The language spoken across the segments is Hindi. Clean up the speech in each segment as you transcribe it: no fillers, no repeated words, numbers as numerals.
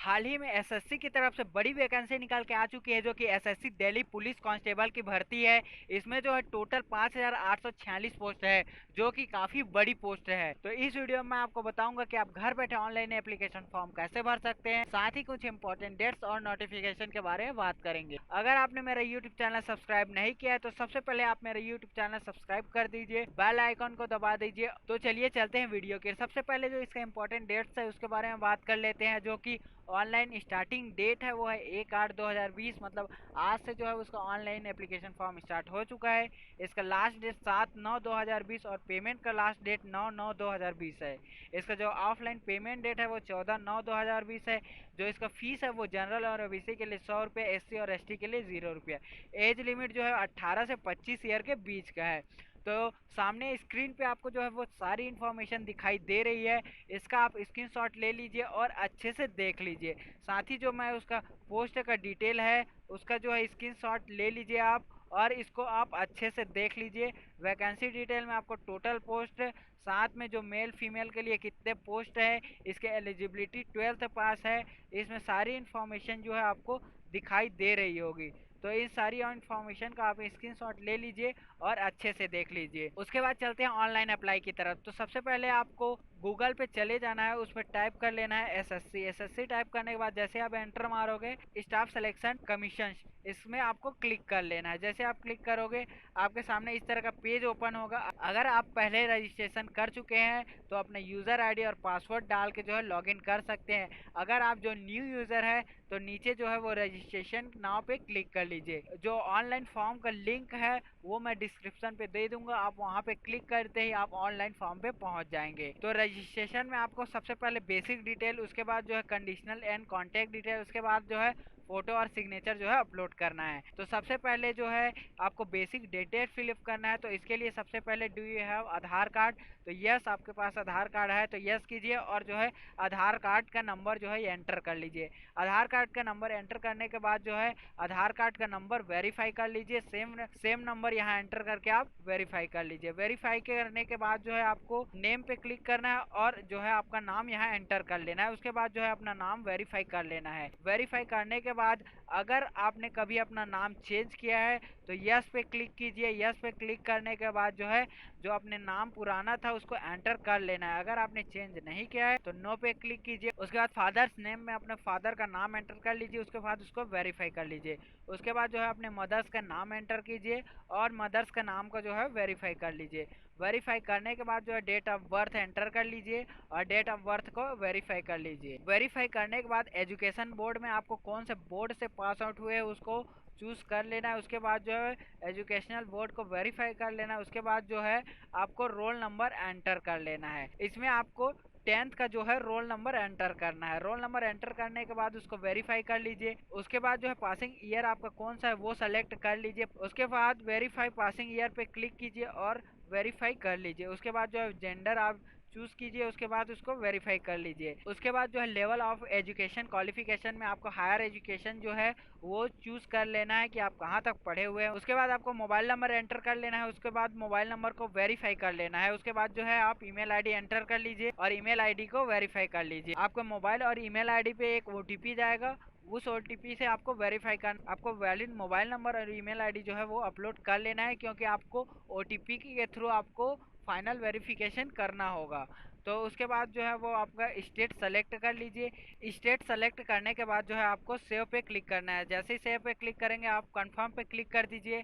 हाल ही में एसएससी की तरफ से बड़ी वैकेंसी निकाल के आ चुकी है, जो कि एसएससी दिल्ली पुलिस कांस्टेबल की भर्ती है। इसमें जो है टोटल 5846 पोस्ट है, जो कि काफी बड़ी पोस्ट है। तो इस वीडियो में मैं आपको बताऊंगा कि आप घर बैठे ऑनलाइन एप्लीकेशन फॉर्म कैसे भर सकते हैं, साथ ही कुछ इंपॉर्टेंट डेट्स और नोटिफिकेशन के बारे में बात करेंगे। अगर आपने मेरा यूट्यूब चैनल सब्सक्राइब नहीं किया है तो सबसे पहले आप मेरा यूट्यूब चैनल सब्सक्राइब कर दीजिए, बेल आइकन को दबा दीजिए। तो चलिए चलते हैं वीडियो के। सबसे पहले जो इसका इंपॉर्टेंट डेट्स है उसके बारे में बात कर लेते हैं। जो कि ऑनलाइन स्टार्टिंग डेट है वो है 1/8/2020, मतलब आज से जो है उसका ऑनलाइन एप्लीकेशन फॉर्म स्टार्ट हो चुका है। इसका लास्ट डेट 7/9/2020 और पेमेंट का लास्ट डेट 9/9/2020 है। इसका जो ऑफलाइन पेमेंट डेट है वो 14/9/2020 है। जो इसका फीस है वो जनरल और ओबीसी के लिए 100 रुपये, एससी और एसटी के लिए 0 रुपया। एज लिमिट जो है 18 से 25 ईयर के बीच का है। तो सामने स्क्रीन पे आपको जो है वो सारी इन्फॉर्मेशन दिखाई दे रही है। इसका आप स्क्रीनशॉट ले लीजिए और अच्छे से देख लीजिए। साथ ही जो मैं उसका पोस्ट का डिटेल है उसका जो है स्क्रीनशॉट ले लीजिए आप, और इसको आप अच्छे से देख लीजिए। वैकेंसी डिटेल में आपको टोटल पोस्ट, साथ में जो मेल फीमेल के लिए कितने पोस्ट है, इसके एलिजिबिलिटी 12th पास है, इसमें सारी इन्फॉर्मेशन जो है आपको दिखाई दे रही होगी। तो इन सारी इन्फॉर्मेशन का आप स्क्रीनशॉट ले लीजिए और अच्छे से देख लीजिए। उसके बाद चलते हैं ऑनलाइन अप्लाई की तरफ। तो सबसे पहले आपको गूगल पे चले जाना है, उसमें टाइप कर लेना है एसएससी। एसएससी टाइप करने के बाद जैसे आप एंटर मारोगे, स्टाफ सिलेक्शन कमीशन, इसमें आपको क्लिक कर लेना है। जैसे आप क्लिक करोगे आपके सामने इस तरह का पेज ओपन होगा। अगर आप पहले रजिस्ट्रेशन कर चुके हैं तो अपने यूज़र आईडी और पासवर्ड डाल के जो है लॉगिन कर सकते हैं। अगर आप जो न्यू यूज़र है तो नीचे जो है वो रजिस्ट्रेशन नाउ पे क्लिक कर लीजिए। जो ऑनलाइन फॉर्म का लिंक है वो मैं डिस्क्रिप्शन पे दे दूंगा, आप वहाँ पे क्लिक करते ही आप ऑनलाइन फॉर्म पे पहुँच जाएंगे। तो रजिस्ट्रेशन में आपको सबसे पहले बेसिक डिटेल, उसके बाद जो है कंडीशनल एंड कॉन्टैक्ट डिटेल, उसके बाद जो है फोटो और सिग्नेचर जो है अपलोड करना है। तो सबसे पहले जो है आपको बेसिक डिटेल फिलअप करना है। तो इसके लिए सबसे पहले do you have Aadhaar card, तो यस आपके पास आधार कार्ड है तो यस कीजिए, और जो है आधार कार्ड का नंबर जो है एंटर कर लीजिए। आधार कार्ड का नंबर एंटर करने के बाद जो है आधार कार्ड का नंबर वेरीफाई कर लीजिए। सेम नंबर यहाँ एंटर करके आप वेरीफाई कर लीजिए। वेरीफाई करने के बाद जो है आपको नेम पे क्लिक करना है और जो है आपका नाम यहाँ एंटर कर लेना है। उसके बाद जो है अपना नाम वेरीफाई कर लेना है। वेरीफाई करने के बाद अगर आपने कभी अपना नाम चेंज किया है तो यस पे क्लिक कीजिए। यस पे क्लिक करने के बाद जो है जो अपने नाम पुराना था उसको एंटर कर लेना है। अगर आपने चेंज नहीं किया है तो नो पे क्लिक कीजिए। उसके बाद फादर्स नेम में अपने फादर का नाम एंटर कर लीजिए। उसके बाद उसको वेरीफाई कर लीजिए। उसके बाद जो है अपने मदर्स का नाम एंटर कीजिए और मदर्स का नाम को जो है वेरीफाई कर लीजिए। वेरीफाई करने के बाद जो है डेट ऑफ बर्थ एंटर कर लीजिए और डेट ऑफ बर्थ को वेरीफाई कर लीजिए। वेरीफाई करने के बाद एजुकेशन बोर्ड में आपको कौन से बोर्ड से पास आउट हुए उसको चूज़ कर लेना है। उसके बाद जो है एजुकेशनल बोर्ड को वेरीफाई कर लेना है। उसके बाद जो है आपको रोल नंबर एंटर कर लेना है। इसमें आपको 10th का जो है रोल नंबर एंटर करना है। रोल नंबर एंटर करने के बाद उसको वेरीफाई कर लीजिए। उसके बाद जो है पासिंग ईयर आपका कौन सा है वो सेलेक्ट कर लीजिए। उसके बाद वेरीफाई पासिंग ईयर पे क्लिक कीजिए और वेरीफाई कर लीजिए। उसके बाद जो है जेंडर आप चूज़ कीजिए। उसके बाद उसको वेरीफाई कर लीजिए। उसके बाद जो है लेवल ऑफ एजुकेशन क्वालिफिकेशन में आपको हायर एजुकेशन जो है वो चूज़ कर लेना है कि आप कहाँ तक पढ़े हुए हैं। उसके बाद आपको मोबाइल नंबर एंटर कर लेना है। उसके बाद मोबाइल नंबर को वेरीफाई कर लेना है। उसके बाद जो है आप ईमेल आईडी एंटर कर लीजिए और ईमेल आईडी को वेरीफाई कर लीजिए। आपको मोबाइल और ईमेल आईडी पे एक ओटीपी जाएगा, उस ओटीपी से आपको वेरीफाई कर आपको वैलिड मोबाइल नंबर और ईमेल आईडी जो है वो अपलोड कर लेना है, क्योंकि आपको ओटीपी के थ्रू आपको फाइनल वेरिफिकेशन करना होगा। तो उसके बाद जो है वो आपका स्टेट सेलेक्ट कर लीजिए। स्टेट सेलेक्ट करने के बाद जो है आपको सेव पे क्लिक करना है। जैसे ही सेव पे क्लिक करेंगे आप कंफर्म पे क्लिक कर दीजिए।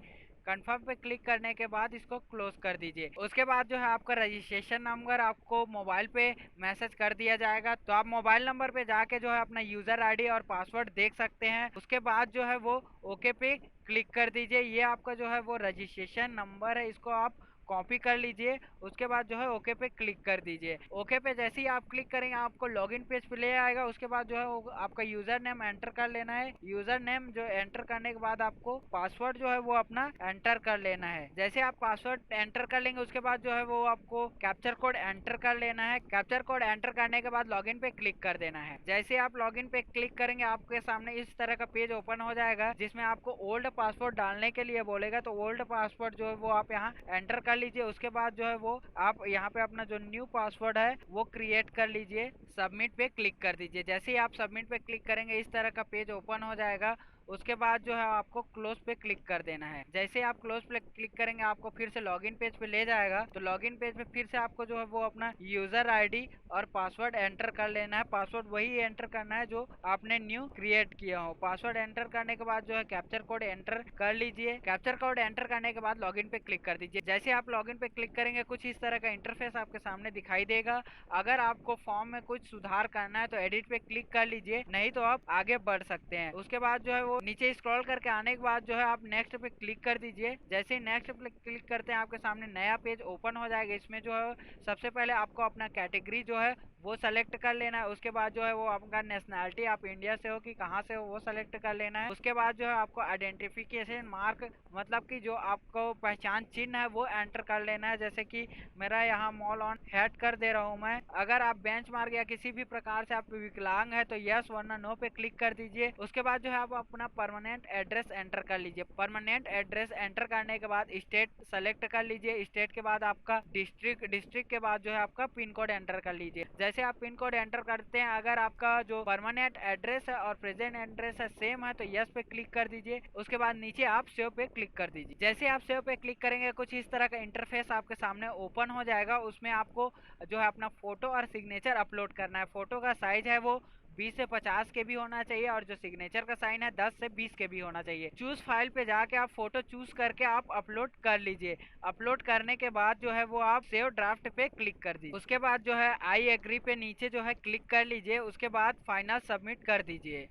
कंफर्म पे क्लिक करने के बाद इसको क्लोज कर दीजिए। उसके बाद जो है आपका रजिस्ट्रेशन नंबर आपको मोबाइल पे मैसेज कर दिया जाएगा। तो आप मोबाइल नंबर पे जाके जो है अपना यूज़र आईडी और पासवर्ड देख सकते हैं। उसके बाद जो है वो ओके पे क्लिक कर दीजिए। ये आपका जो है वो रजिस्ट्रेशन नंबर है, इसको आप कॉपी कर लीजिए। उसके बाद जो है ओके पे क्लिक कर दीजिए। ओके पे जैसे ही आप क्लिक करेंगे आपको लॉगिन पेज पे ले आएगा। उसके बाद जो है वो आपका यूजर नेम एंटर कर लेना है। यूजर नेम जो एंटर करने के बाद आपको पासवर्ड जो है वो अपना एंटर कर लेना है। जैसे आप पासवर्ड एंटर कर लेंगे उसके बाद जो है वो आपको कैप्चर कोड एंटर कर लेना है। कैप्चर कोड एंटर करने के बाद लॉगिन पे क्लिक कर देना है। जैसे आप लॉगिन पे क्लिक करेंगे आपके सामने इस तरह का पेज ओपन हो जाएगा, जिसमें आपको ओल्ड पासवर्ड डालने के लिए बोलेगा। तो ओल्ड पासवर्ड जो है वो आप यहाँ एंटर कर कर लीजिए। उसके बाद जो है वो आप यहाँ पे अपना जो न्यू पासवर्ड है वो क्रिएट कर लीजिए, सबमिट पे क्लिक कर दीजिए। जैसे ही आप सबमिट पे क्लिक करेंगे इस तरह का पेज ओपन हो जाएगा। उसके बाद जो है आपको क्लोज पे क्लिक कर देना है। जैसे आप क्लोज पे क्लिक करेंगे आपको फिर से लॉगिन पेज पे ले जाएगा। तो लॉगिन पेज पे फिर से आपको जो है वो अपना यूजर आईडी और पासवर्ड एंटर कर लेना है। पासवर्ड वही एंटर करना है जो आपने न्यू क्रिएट किया हो। पासवर्ड एंटर करने के बाद जो है कैप्चर कोड एंटर कर लीजिए। कैप्चर कोड एंटर करने के बाद लॉगिन पे क्लिक कर दीजिए। जैसे आप लॉगिन पे क्लिक करेंगे कुछ इस तरह का इंटरफेस आपके सामने दिखाई देगा। अगर आपको फॉर्म में कुछ सुधार करना है तो एडिट पे क्लिक कर लीजिए, नहीं तो आप आगे बढ़ सकते हैं। उसके बाद जो है वो नीचे स्क्रॉल करके आने के बाद जो है आप नेक्स्ट पे क्लिक कर दीजिए। जैसे ही नेक्स्ट पे क्लिक करते हैं आपके सामने नया पेज ओपन हो जाएगा। इसमें जो है सबसे पहले आपको अपना कैटेगरी जो है वो सेलेक्ट कर लेना है। उसके बाद जो है वो आपका नेशनैलिटी, आप इंडिया से हो कि कहाँ से हो वो सेलेक्ट कर लेना है। उसके बाद जो है आपको आइडेंटिफिकेशन मार्क मतलब कि जो आपको पहचान चिन्ह है वो एंटर कर लेना है। जैसे कि मेरा यहाँ मॉल ऑन हेड कर दे रहा हूँ मैं। अगर आप बेंच मार्क या किसी भी प्रकार से आप विकलांग है तो यस वरना नो पे क्लिक कर दीजिए। उसके बाद जो है आप अपना परमानेंट एड्रेस एंटर कर लीजिए। परमानेंट एड्रेस एंटर करने के बाद स्टेट सेलेक्ट कर लीजिए। स्टेट के बाद आपका डिस्ट्रिक्ट, डिस्ट्रिक्ट के बाद जो है आपका पिन कोड एंटर कर लीजिए। जैसे आप पिन कोड एंटर करते हैं अगर आपका जो परमानेंट एड्रेस है और प्रेजेंट एड्रेस है सेम है तो यस पे क्लिक कर दीजिए। उसके बाद नीचे आप सेव पे क्लिक कर दीजिए। जैसे आप सेव पे क्लिक करेंगे कुछ इस तरह का इंटरफेस आपके सामने ओपन हो जाएगा। उसमें आपको जो है अपना फोटो और सिग्नेचर अपलोड करना है। फोटो का साइज है वो 20 से 50 के भी होना चाहिए और जो सिग्नेचर का साइन है 10 से 20 के भी होना चाहिए। चूज फाइल पे जाके आप फोटो चूज करके आप अपलोड कर लीजिए। अपलोड करने के बाद जो है वो आप सेव ड्राफ्ट पे क्लिक कर दीजिए। उसके बाद जो है आई एग्री पे नीचे जो है क्लिक कर लीजिए। उसके बाद फाइनल सबमिट कर दीजिए।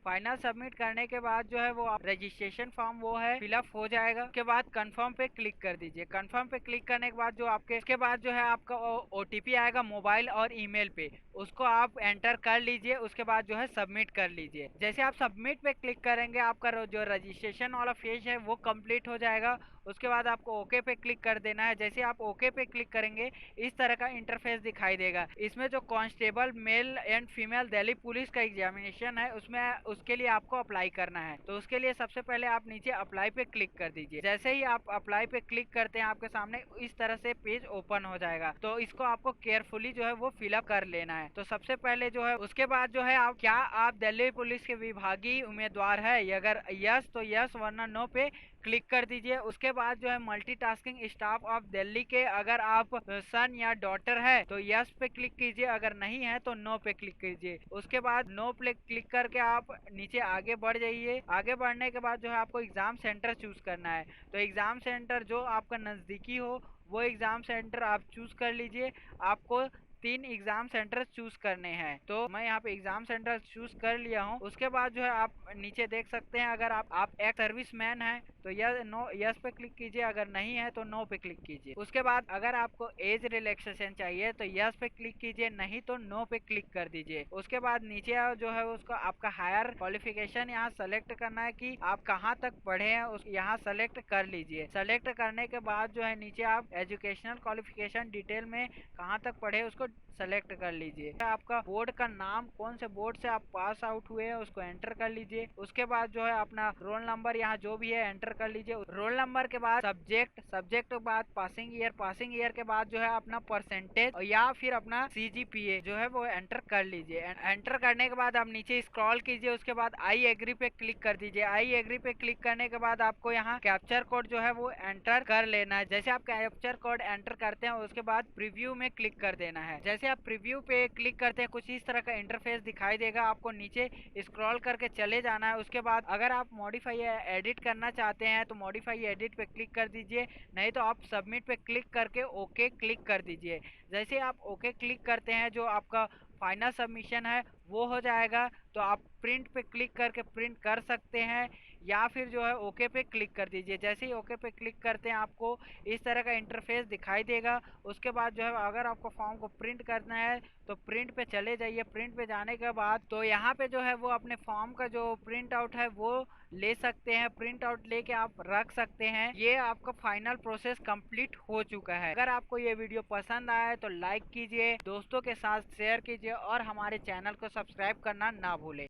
फाइनल सबमिट करने के बाद जो है वो आप रजिस्ट्रेशन फॉर्म वो है फिलअप हो जाएगा। उसके बाद कंफर्म पे क्लिक कर दीजिए। कंफर्म पे क्लिक करने के बाद जो आपके इसके बाद जो है आपका ओटीपी आएगा मोबाइल और ईमेल पे, उसको आप एंटर कर लीजिए। उसके बाद जो है सबमिट कर लीजिए। जैसे आप सबमिट पे क्लिक करेंगे आपका जो रजिस्ट्रेशन वाला फेज है वो कंप्लीट हो जाएगा। उसके बाद आपको ओके पे क्लिक कर देना है। जैसे आप ओके पे क्लिक करेंगे इस तरह का इंटरफेस दिखाई देगा। इसमें जो constable male and female Delhi police का एग्जामिनेशन है उसमें उसके लिए आपको अप्लाई करना है। तो उसके लिए सबसे पहले आप नीचे अप्लाई पे क्लिक कर दीजिए। जैसे ही आप अप्लाई पे क्लिक करते हैं आपके सामने इस तरह से पेज ओपन हो जाएगा। तो इसको आपको केयरफुली जो है वो फिलअप कर लेना है। तो सबसे पहले जो है उसके बाद जो है आप क्या आप दिल्ली पुलिस के विभागीय उम्मीदवार है, अगर यस तो यस वरना नो पे क्लिक कर दीजिए। उसके बाद जो है मल्टीटास्किंग स्टाफ ऑफ दिल्ली के अगर आप सन या डॉटर है तो यस पे क्लिक कीजिए, अगर नहीं है तो नो पे क्लिक कीजिए। उसके बाद नो पे क्लिक करके आप नीचे आगे बढ़ जाइए। आगे बढ़ने के बाद जो है आपको एग्जाम सेंटर चूज करना है। तो एग्जाम सेंटर जो आपका नज़दीकी हो वो एग्जाम सेंटर आप चूज कर लीजिए। आपको 3 एग्जाम सेंटर चूज करने हैं। तो मैं यहाँ पे एग्जाम सेंटर चूज कर लिया हूँ। उसके बाद जो है आप नीचे देख सकते हैं अगर आप एक सर्विस मैन है तो यस पे क्लिक कीजिए, अगर नहीं है तो नो पे क्लिक कीजिए। उसके बाद अगर आपको एज रिलैक्सेशन चाहिए तो यस पे क्लिक कीजिए, नहीं तो नो पे क्लिक कर दीजिए। उसके बाद नीचे जो है उसको आपका हायर क्वालिफिकेशन यहाँ सेलेक्ट करना है कि आप कहाँ तक पढ़े हैं उस यहाँ सेलेक्ट कर लीजिए। सेलेक्ट करने के बाद जो है नीचे आप एजुकेशनल क्वालिफिकेशन डिटेल में कहाँ तक पढ़े उसको सेलेक्ट कर लीजिए। आपका बोर्ड का नाम, कौन से बोर्ड से आप पास आउट हुए हैं उसको एंटर कर लीजिए। उसके बाद जो है अपना रोल नंबर यहाँ जो भी है एंटर कर लीजिए। रोल नंबर के बाद सब्जेक्ट के बाद पासिंग ईयर के बाद जो है अपना परसेंटेज या फिर अपना सीजीपीए जो है वो एंटर कर लीजिए। एंटर करने के बाद आप नीचे स्क्रॉल कीजिए। उसके बाद आई एग्री पे क्लिक कर दीजिए। आई एग्री पे क्लिक करने के बाद आपको यहाँ कैप्चर कोड जो है वो एंटर कर लेना है। जैसे आप कैप्चर कोड एंटर करते हैं उसके बाद प्रीव्यू में क्लिक कर देना है। जैसे आप प्रीव्यू पे क्लिक करते हैं कुछ इस तरह का इंटरफेस दिखाई देगा। आपको नीचे स्क्रॉल करके चले जाना है। उसके बाद अगर आप मॉडिफाई एडिट करना चाहते हैं तो मॉडिफाई एडिट पे क्लिक कर दीजिए, नहीं तो आप सबमिट पे क्लिक करके ओके क्लिक कर दीजिए। जैसे आप ओके क्लिक करते हैं जो आपका फाइनल सबमिशन है वो हो जाएगा। तो आप प्रिंट पे क्लिक करके प्रिंट कर सकते हैं या फिर जो है ओके पे क्लिक कर दीजिए। जैसे ही ओके पे क्लिक करते हैं आपको इस तरह का इंटरफेस दिखाई देगा। उसके बाद जो है अगर आपको फॉर्म को प्रिंट करना है तो प्रिंट पे चले जाइए। प्रिंट पे जाने के बाद तो यहाँ पे जो है वो अपने फॉर्म का जो प्रिंट आउट है वो ले सकते हैं। प्रिंट आउट लेके आप रख सकते हैं। ये आपका फाइनल प्रोसेस कंप्लीट हो चुका है। अगर आपको ये वीडियो पसंद आया तो लाइक कीजिए, दोस्तों के साथ शेयर कीजिए और हमारे चैनल को सब्सक्राइब करना ना भूलें।